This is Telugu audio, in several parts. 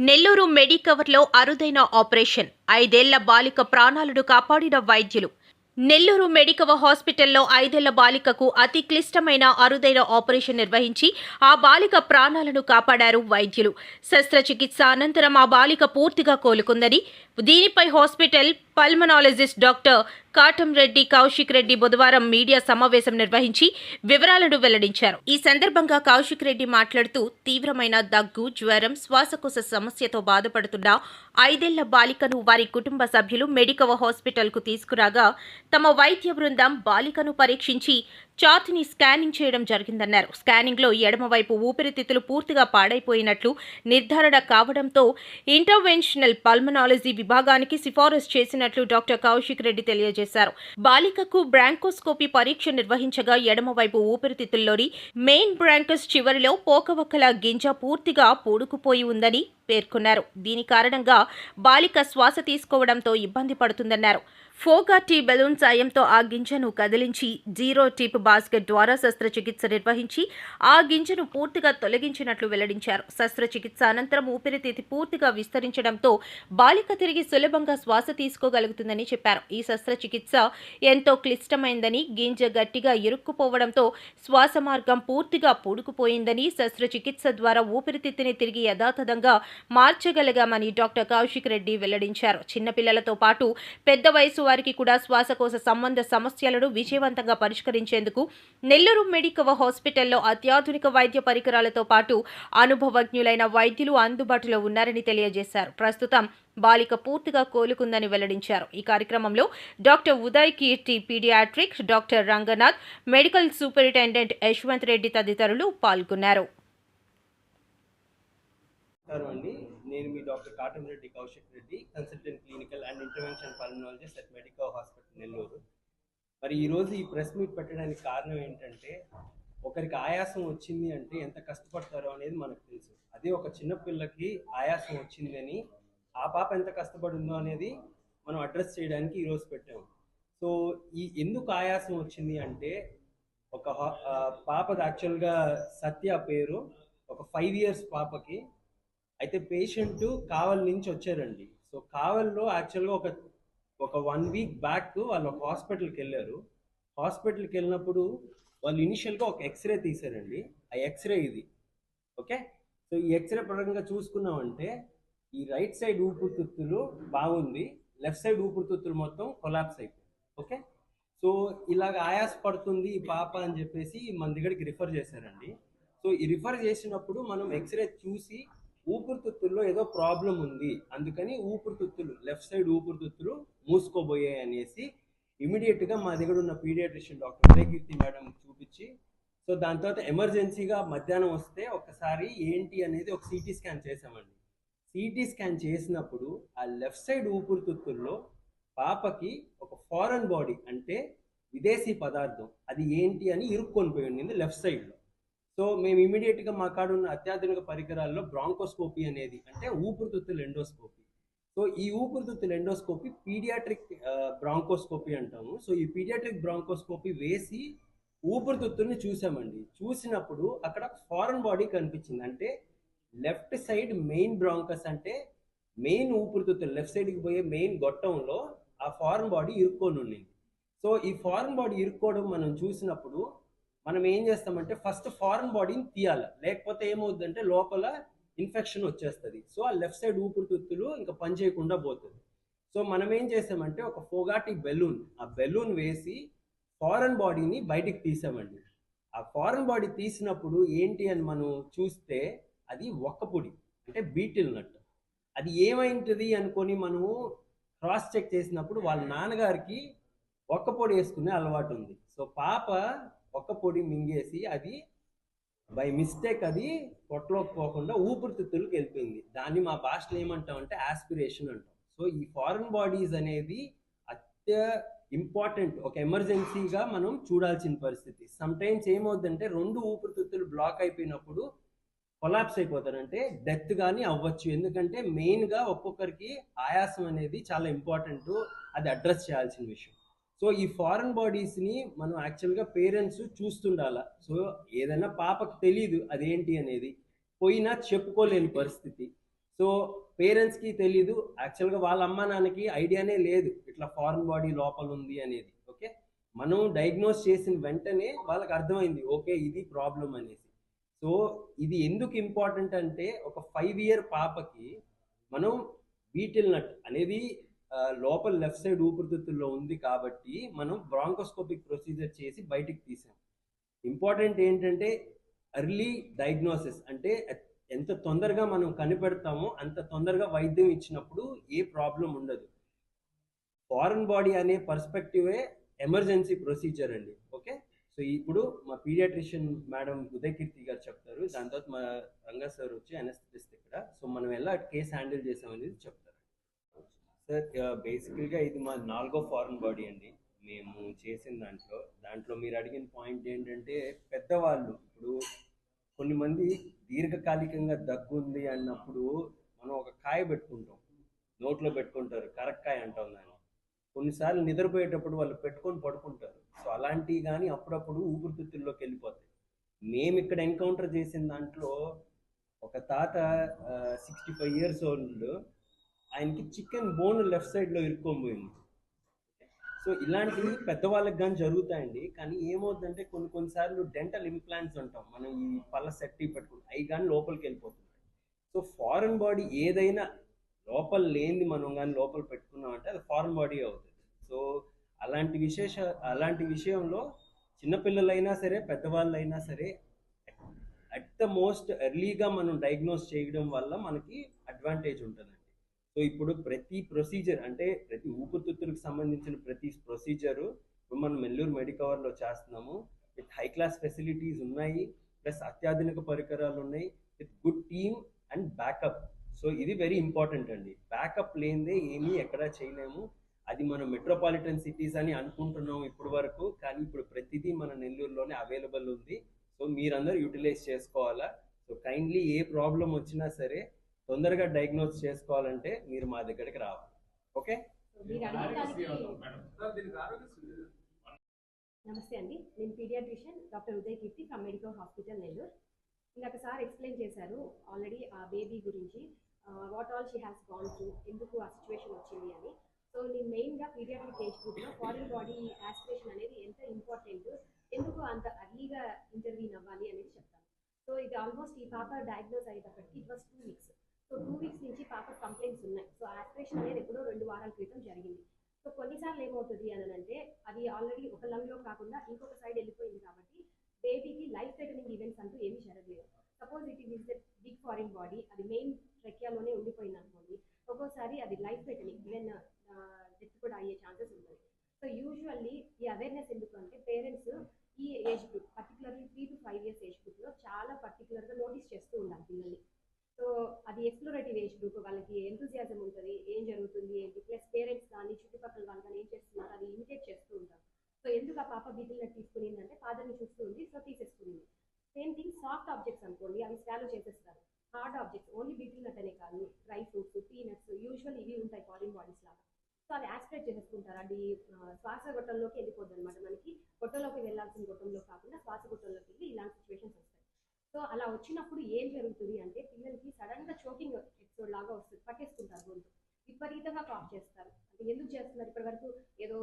నెల్లూరు మెడికవర్లో అరుదైన ఆపరేషన్ 5 ఏళ్ల బాలిక ప్రాణాలను కాపాడిన వైద్యులు. నెల్లూరు మెడికవర్ హాస్పిటల్లో 5 ఏళ్ల బాలికకు అతి క్లిష్టమైన అరుదైన ఆపరేషన్ నిర్వహించి ఆ బాలిక ప్రాణాలను కాపాడారు వైద్యులు. శస్త్రచికిత్స అనంతరం ఆ బాలిక పూర్తిగా కోలుకుందని, దీనిపై hospital pulmonologist doctor Katamreddy Kaushik Reddy బుధవారం మీడియా సమావేశం నిర్వహించి వివరాలను వెల్లడించారు. ఈ సందర్భంగా కౌశిక్ రెడ్డి మాట్లాడుతూ, తీవ్రమైన దగ్గు, జ్వరం, శ్వాసకోశ సమస్యతో బాధపడుతున్న 5 ఏళ్ల బాలికను వారి కుటుంబ సభ్యులు మెడికవర్ హాస్పిటల్కు తీసుకురాగా తమ వైద్య బృందం బాలికను పరీక్షించి ఛాతీని స్కానింగ్ చేయడం జరిగిందన్నారు. స్కానింగ్లో ఎడమవైపు ఊపిరితిత్తులు పూర్తిగా పాడైపోయినట్లు నిర్ధారణ కావడంతో ఇంటర్వెన్షనల్ పల్మనాలజీ విభాగానికి సిఫారసు చేసినట్లు డాక్టర్ కౌశిక్ రెడ్డి తెలియజేశారు. బాలికకు బ్రాంకోస్కోపీ పరీక్ష నిర్వహించగా ఎడమవైపు ఊపిరితిత్తుల్లోని మెయిన్ బ్రాంకస్ చివరిలో పోకవక్కల గింజ పూర్తిగా పూడుకుపోయి ఉందని పేర్కొన్నారు. దీని కారణంగా బాలిక శ్వాస తీసుకోవడంతో ఇబ్బంది పడుతుందన్నారు. ఫోగాటీ బెలూన్ సాయంతో ఆ గింజను కదిలించి జీరో టిప్ బాస్కెట్ ద్వారా శస్త్రచికిత్స నిర్వహించి ఆ గింజను పూర్తిగా తొలగించినట్లు వెల్లడించారు. శస్త్రచికిత్స అనంతరం ఊపిరితిత్తి పూర్తిగా విస్తరించడంతో బాలిక తిరిగి సులభంగా శ్వాస తీసుకోగలుగుతుందని చెప్పారు. ఈ శస్త్రచికిత్స ఎంతో క్లిష్టమైందని, గింజ గట్టిగా ఇరుక్కుపోవడంతో శ్వాస మార్గం పూర్తిగా పూడుకుపోయిందని, శస్త్రచికిత్స ద్వారా ఊపిరితిత్తిని తిరిగి యథాతథంగా మార్చగలిగామని డాక్టర్ కౌశిక్ రెడ్డి వెల్లడించారు. చిన్నపిల్లలతో పాటు పెద్ద వయసు వారికి కూడా శ్వాసకోశ సంబంధ సమస్యలను విజయవంతంగా పరిష్కరించేందుకు నెల్లూరు మెడికవర్ హాస్పిటల్లో అత్యాధునిక వైద్య పరికరాలతో పాటు అనుభవజ్ఞులైన వైద్యులు అందుబాటులో ఉన్నారని తెలియజేశారు. ప్రస్తుతం బాలిక పూర్తిగా కోలుకుందని వెల్లడించారు. ఈ కార్యక్రమంలో doctor Uday Keerthi paediatric, doctor Ranganath, medical superintendent Yashwant Reddy తదితరులు పాల్గొన్నారు. నేను మీ doctor Katamreddy Kaushik Reddy, consultant clinical and intervention pulmonologist at Medicover hospital Nellore. మరి ఈరోజు ఈ ప్రెస్ మీట్ పెట్టడానికి కారణం ఏంటంటే, ఒకరికి ఆయాసం వచ్చింది అంటే ఎంత కష్టపడతారో అనేది మనకు తెలుసు. అదే ఒక చిన్న పిల్లకి ఆయాసం వచ్చిందని ఆ పాప ఎంత కష్టపడిందో అనేది మనం అడ్రస్ చేయడానికి ఈరోజు పెట్టాము. సో ఎందుకు ఆయాసం వచ్చింది అంటే, ఒక పాపది యాక్చువల్గా సత్య పేరు, ఒక 5 years పాపకి. అయితే పేషెంట్ కావల్ నుంచి వచ్చారండి. సో కావల్లో యాక్చువల్గా ఒక 1 week బ్యాక్ వాళ్ళు ఒక హాస్పిటల్కి వెళ్ళారు. హాస్పిటల్కి వెళ్ళినప్పుడు వాళ్ళు ఇనిషియల్గా ఒక ఎక్స్రే తీశారండి. ఆ ఎక్స్రే ఇది, ఓకే. సో ఈ ఎక్స్రే పరంగా చూసుకున్నామంటే ఈ రైట్ సైడ్ ఊపిరితిత్తులు బాగుంది, లెఫ్ట్ సైడ్ ఊపిరితిత్తులు మొత్తం కొలాప్స్ అయిపోయింది, ఓకే. సో ఇలాగ ఆయాస పడుతుంది ఈ పాప అని చెప్పేసి మన దగ్గరికి రిఫర్ చేశారండి. సో ఈ రిఫర్ చేసినప్పుడు మనం ఎక్స్రే చూసి ఊపిరితిత్తుల్లో ఏదో ప్రాబ్లం ఉంది, అందుకని ఊపిరితిత్తులు లెఫ్ట్ సైడ్ ఊపిరితిత్తులు మూసుకోబోయాయి అనేసి ఇమీడియట్గా మా దగ్గర ఉన్న పీడియాట్రిషియన్ డాక్టర్ ఉదయ్ కీర్తి మేడం చూపించి, సో దాని తర్వాత ఎమర్జెన్సీగా మధ్యాహ్నం వస్తే ఒకసారి ఏంటి అనేది ఒక సిటీ స్కాన్ చేసామండి. సిటీ స్కాన్ చేసినప్పుడు ఆ లెఫ్ట్ సైడ్ ఊపిరితిత్తుల్లో పాపకి ఒక ఫారెన్ బాడీ అంటే విదేశీ పదార్థం అది ఏంటి అని ఇరుక్కొని పోయి ఉండింది లెఫ్ట్ సైడ్లో. సో మేము ఇమీడియట్గా మా కాడ ఉన్న అత్యాధునిక పరికరాల్లో బ్రాంకోస్కోపీ అనేది అంటే ఊపిరితిత్తుల ఎండోస్కోపీ. సో ఈ ఊపిరితిత్తుల ఎండోస్కోపీ పీడియాట్రిక్ బ్రాంకోస్కోపీ అంటాము. సో ఈ పీడియాట్రిక్ బ్రాంకోస్కోపీ వేసి ఊపిరితిత్తుల్ని చూసామండి. చూసినప్పుడు అక్కడ ఫారెన్ బాడీ కనిపించింది. అంటే లెఫ్ట్ సైడ్ మెయిన్ బ్రాంకస్ అంటే మెయిన్ ఊపిరితిత్తులు లెఫ్ట్ సైడ్కి పోయే మెయిన్ గొట్టంలో ఆ ఫారెన్ బాడీ ఇరుక్కొని ఉండింది. సో ఈ ఫారెన్ బాడీ ఇరుక్కోవడం మనం చూసినప్పుడు మనం ఏం చేస్తామంటే ఫస్ట్ ఫారెన్ బాడీని తీయాలి, లేకపోతే ఏమవుతుందంటే లోపల ఇన్ఫెక్షన్ వచ్చేస్తుంది. సో ఆ లెఫ్ట్ సైడ్ ఊపిరితిత్తులు ఇంకా పని చేయకుండా పోతుంది. సో మనం ఏం చేసామంటే ఒక ఫోగాటి బెలూన్, ఆ బెలూన్ వేసి ఫారెన్ బాడీని బయటికి తీసామండి. ఆ ఫారెన్ బాడీ తీసినప్పుడు ఏంటి అని మనం చూస్తే అది ఒక్కపొడి అంటే బీటిల్ నట్. అది ఏమైంటుంది అనుకొని మనము క్రాస్ చెక్ చేసినప్పుడు వాళ్ళ నాన్నగారికి ఒక్కపొడి వేసుకునే అలవాటు ఉంది. సో పాప ఒక్క పొడి మింగేసి అది బై మిస్టేక్ అది పొట్టలోకి పోకుండా ఊపిరితిత్తులకు వెళ్ళిపోయింది. దాన్ని మా భాషలో ఏమంటామంటే ఆస్పిరేషన్ అంటాం. సో ఈ ఫారెన్ బాడీస్ అనేది అత్య ఇంపార్టెంట్, ఒక ఎమర్జెన్సీగా మనం చూడాల్సిన పరిస్థితి. సమ్టైమ్స్ ఏమవుతుందంటే 2 ఊపిరితిత్తులు బ్లాక్ అయిపోయినప్పుడు కొలాప్స్ అయిపోతారంటే డెత్ కానీ అవ్వచ్చు. ఎందుకంటే మెయిన్గా ఒక్కొక్కరికి ఆయాసం అనేది చాలా ఇంపార్టెంట్, అది అడ్రస్ చేయాల్సిన విషయం. సో ఈ ఫారెన్ బాడీస్ని మనం యాక్చువల్గా పేరెంట్స్ చూస్తుండాల. సో ఏదైనా పాపకు తెలీదు అదేంటి అనేది, పోయినా చెప్పుకోలేని పరిస్థితి. సో పేరెంట్స్కి తెలీదు, యాక్చువల్గా వాళ్ళ అమ్మ నాన్నకి ఐడియానే లేదు ఇట్లా ఫారెన్ బాడీ లోపల ఉంది అనేది. ఓకే, మనం డయాగ్నోస్ చేసిన వెంటనే వాళ్ళకి అర్థమైంది ఓకే ఇది ప్రాబ్లం అనేసి. సో ఇది ఎందుకు ఇంపార్టెంట్ అంటే ఒక 5 year పాపకి మనం బీటిల్ నట్ అనేది లోపల లెఫ్ట్ సైడ్ ఊపిరితిత్తుల్లో ఉంది కాబట్టి మనం బ్రాంకోస్కోపిక్ ప్రొసీజర్ చేసి బయటికి తీసాం. ఇంపార్టెంట్ ఏంటంటే ఎర్లీ డయాగ్నోసిస్, అంటే ఎంత తొందరగా మనం కనిపెడతామో అంత తొందరగా వైద్యం ఇచ్చినప్పుడు ఏ ప్రాబ్లం ఉండదు. ఫారెన్ బాడీ అనే పర్స్పెక్టివే ఎమర్జెన్సీ ప్రొసీజర్ అండి. ఓకే, సో ఇప్పుడు మా పీడియాట్రిషియన్ మేడం ఉదయకీర్తి గారు చెప్తారు, దాని తర్వాత మా రంగా సార్ వచ్చి అనస్థిస్ట్ ఇక్కడ. సో మనం ఎలా కేసు హ్యాండిల్ చేసామనేది చెప్తారు. సార్ బేసికల్గా ఇది మా 4వ ఫారెన్ బాడీ అండి మేము చేసిన దాంట్లో మీరు అడిగిన పాయింట్ ఏంటంటే పెద్దవాళ్ళు ఇప్పుడు కొన్ని మంది దీర్ఘకాలికంగా దగ్గు ఉంది అన్నప్పుడు మనం ఒక కాయ పెట్టుకుంటాం, నోట్లో పెట్టుకుంటారు, కరక్కాయ అంటాం దాన్ని. కొన్నిసార్లు నిద్రపోయేటప్పుడు వాళ్ళు పెట్టుకొని పడుకుంటారు. సో అలాంటివి కానీ అప్పుడప్పుడు ఊపిరితిత్తుల్లోకి వెళ్ళిపోతాయి. మేము ఇక్కడ ఎన్కౌంటర్ చేసిన దాంట్లో ఒక తాత 65 years old, ఆయనకి చికెన్ బోన్ లెఫ్ట్ సైడ్లో ఇరుక్కొని పోయింది. సో ఇలాంటివి పెద్దవాళ్ళకి కానీ జరుగుతాయండి. కానీ ఏమవుతుందంటే కొన్నిసార్లు డెంటల్ ఇంప్లాంట్స్ ఉంటాం మనం ఈ పళ్ళ సెట్టి పెట్టుకుని, అవి కానీ లోపలికి వెళ్ళిపోతుంది. సో ఫారెన్ బాడీ ఏదైనా లోపల లేనిది మనం కానీ లోపల పెట్టుకున్నాం అంటే అది ఫారెన్ బాడీ అవుతుంది. సో అలాంటి విషయంలో చిన్నపిల్లలైనా సరే పెద్దవాళ్ళైనా సరే అట్ ద మోస్ట్ ఎర్లీగా మనం డయాగ్నోస్ చేయడం వల్ల మనకి అడ్వాంటేజ్ ఉంటుందండి. సో ఇప్పుడు ప్రతి ప్రొసీజర్ అంటే ప్రతి ఊపిరితిత్తులకు సంబంధించిన ప్రతి ప్రొసీజరు మనం నెల్లూరు మెడికవర్లో చేస్తున్నాము. విత్ హై క్లాస్ ఫెసిలిటీస్ ఉన్నాయి, ప్లస్ అత్యాధునిక పరికరాలు ఉన్నాయి, with good team and backup. So ఇది వెరీ ఇంపార్టెంట్ అండి. బ్యాకప్ లేనిదే ఏమీ ఎక్కడా చేయలేము. అది మనం మెట్రోపాలిటన్ సిటీస్ అని అనుకుంటున్నాం ఇప్పటి వరకు, కానీ ఇప్పుడు ప్రతిదీ మన నెల్లూరులోనే అవైలబుల్ ఉంది. సో మీరందరూ యూటిలైజ్ చేసుకోవాలా. సో కైండ్లీ ఏ ప్రాబ్లం వచ్చినా సరే తొందరగా డయాగ్నోస్ చేసుకోవాలంటే మీరు మా దగ్గరికి రావాలి. ఓకే, నమస్తే అండి, నేను paediatrician doctor Udayakeerthi from medical hospital Nellore. ఇందాక సార్ ఎక్స్ప్లెయిన్ చేశారు ఆల్రెడీ ఆ బేబీ గురించి, what all she has gone through, ఎందుకు ఆ సిచ్యువేషన్ వచ్చింది అని. సో నేను మెయిన్గా పీడియాట్రిక్ ఏజ్ గ్రూప్లో ఫారెన్ బాడీ యాస్పిరేషన్ అనేది ఎంత ఇంపార్టెంట్, ఎందుకు అంత అర్లీగా ఇంటర్వ్యూన్ అవ్వాలి అనేది చెప్తాను. సో ఇది ఆల్మోస్ట్ ఈ పాప డయాగ్నోస్ అయ్యేటప్పటికి it was 2 weeks. So 2 weeks నుంచి పాప కంప్లైంట్స్ ఉన్నాయి. సో యాస్పిరేషన్ అనేది ఎప్పుడో 2 వారాల క్రితం జరిగింది. సో కొన్నిసార్లు ఏమవుతుంది అని అంటే అది ఆల్రెడీ ఒక లంగ్లో కాకుండా ఇంకొక సైడ్ వెళ్ళిపోయింది కాబట్టి బేబీకి లైఫ్ థ్రెటనింగ్ ఈవెంట్స్ అంటూ ఏమీ జరగలేదు. Suppose it is the big foreign body, అది మెయిన్ ట్రెక్యాలోనే ఉండిపోయింది అనుకోండి, ఒక్కోసారి అది లైఫ్ థ్రెటనింగ్ ఈవెన్ డెత్ కూడా అయ్యే ఛాన్సెస్ ఉంటుంది. సో యూజువల్లీ ఈ అవేర్నెస్ ఎందుకు అంటే పేరెంట్స్ ఈ age group particularly 3 to 5 years age గ్రూప్లో చాలా పర్టికులర్గా నోటీస్ చేస్తూ ఉండాలి పిల్లల్ని. సో అది ఎక్స్ప్లోరేటివ్ ఏజ్ గ్రూప్, వాళ్ళకి ఎంతూజియాజం ఉంటుంది, ఏం జరుగుతుంది ఏంటి, ప్లస్ పేరెంట్స్ కానీ చుట్టుపక్కల వాళ్ళు కానీ ఏం చేస్తున్నారు అది ఇమిటేట్ చేస్తూ ఉంటారు. సో ఎందుకు ఆ పాప బీటిల్ నట్ తీసుకునిందంటే ఫాదర్ని చూస్తూ ఉంది, సో తీసేసుకునింది. సేమ్ థింగ్ సాఫ్ట్ ఆబ్జెక్ట్స్ అనుకోండి, అవి స్వాలో చేసేస్తారు. Hard objects only betel nut అనే కాదు, డ్రై ఫ్రూట్స్, పీనట్స్ యూజువల్ ఇవి ఉంటాయి ఫారిన్ బాడీస్ లాగా. సో అది యాస్పిరేట్ చేసేసుకుంటారు, అది శ్వాస గొట్టంలోకి వెళ్ళిపోద్ది అనమాట. మనకి గొట్టంలోకి వెళ్ళాల్సిన గొట్టంలో కాకుండా శ్వాస గొట్టంలోకి వెళ్ళి ఇలాంటి సిచ్యువేషన్స్ వస్తాయి. సో అలా వచ్చినప్పుడు ఏం జరుగుతుంది అంటే పిల్లలకి సడన్గా చోకింగ్ ఎపిసోడ్ లాగా వస్తుంది, పట్టేసుకుంటారు గొంతు, విపరీతంగా కాఫ్ చేస్తారు. అంటే ఎందుకు చేస్తున్నారు, ఇప్పటి వరకు ఏదో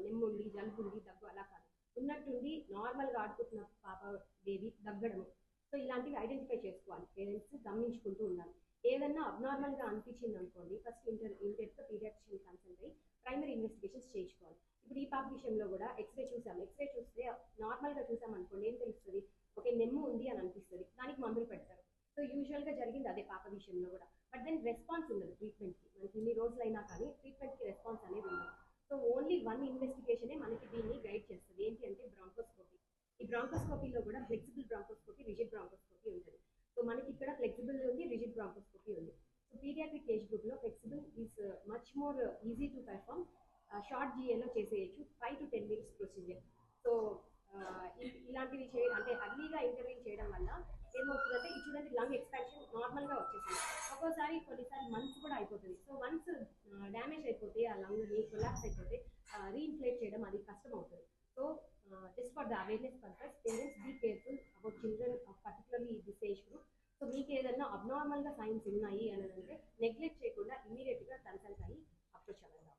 నెమ్ముండి జలుబుండి దగ్గు అలా కాదు, ఉన్నట్టుండి నార్మల్గా ఆడుకుంటున్న పాప బేబీ దగ్గడము. సో ఇలాంటివి ఐడెంటిఫై చేసుకోవాలి, పేరెంట్స్ గమనించుకుంటూ ఉండాలి. ఏదన్నా అబ్నార్మల్గా అనిపించింది అనుకోండి, ఫస్ట్ ఇంటర్తో పీడియాట్రిషియన్ కన్సల్ట్ అయ్యి ప్రైమరీ ఇన్వెస్టిగేషన్స్ చేయించుకోవాలి. ఇప్పుడు ఈ పాప విషయంలో కూడా ఎక్స్రే చూసాము, ఎక్స్రే చూస్తే నార్మల్గా చూసామనుకోండి ఏం తెలుస్తుంది, ఓకే నెమ్ము ఉంది అని అనిపిస్తుంది, దానికి మందులు పెడతారు. సో యూజువల్గా జరిగింది అదే పాప విషయంలో కూడా. బట్ దెన్ రెస్పాన్స్ ఉండదు ట్రీట్మెంట్కి, మనకి ఇన్ని రోజులైనా కానీ ట్రీట్మెంట్కి రెస్పాన్స్ అనేది ఉండదు. సో ఓన్లీ 1 ఇన్వెస్టిగేషనే మనకి దీన్ని గైడ్ చేస్తుంది, ఏంటి అంటే బ్రాంకోస్కోపీ. ఈ బ్రాంకోస్కోపీలో కూడా ఫ్లెక్సిబుల్ బ్రాంకోస్కోపీ, రిజిడ్ బ్రాంకోస్కోపీ ఉంటుంది. సో మనకి ఇక్కడ ఫ్లెక్సిబుల్ ఉంది, రిజిడ్ బ్రాంకోస్కోపీ ఉంది. సో పీడియాట్రిక్ ఏజ్ గ్రూప్లో flexible is much more easy to perform, short జిఏలో చేసేయచ్చు, 5 to 10 minutes ప్రొసీజర్. సో ఇలాంటివి అంటే అర్లీగా ఇంటర్వ్యూ చేయడం వల్ల ఏమవుతుందంటే ఇది చూడండి లంగ్ ఎక్స్పాన్షన్ నార్మల్గా వచ్చేసింది, ఒక్కోసారి కొన్నిసార్లు మంత్స్ కూడా అయిపోతుంది. సో వన్స్ డ్యామేజ్ అయిపోతే ఆ లంగ్ని కొలాప్స్ అయిపోతే రీఇన్ఫ్లేట్ చేయడం అది కష్టం అవుతుంది. So just for the awareness purpose parents be careful about children particularly this age group. So మీకు ఏదైనా అబ్నార్మల్గా సైన్స్ ఉన్నాయి అని అంటే నెగ్లెక్ట్ చేయకుండా ఇమీడియట్గా కన్సల్ట్ అయ్యి అప్రోచ్ అవ్వండి.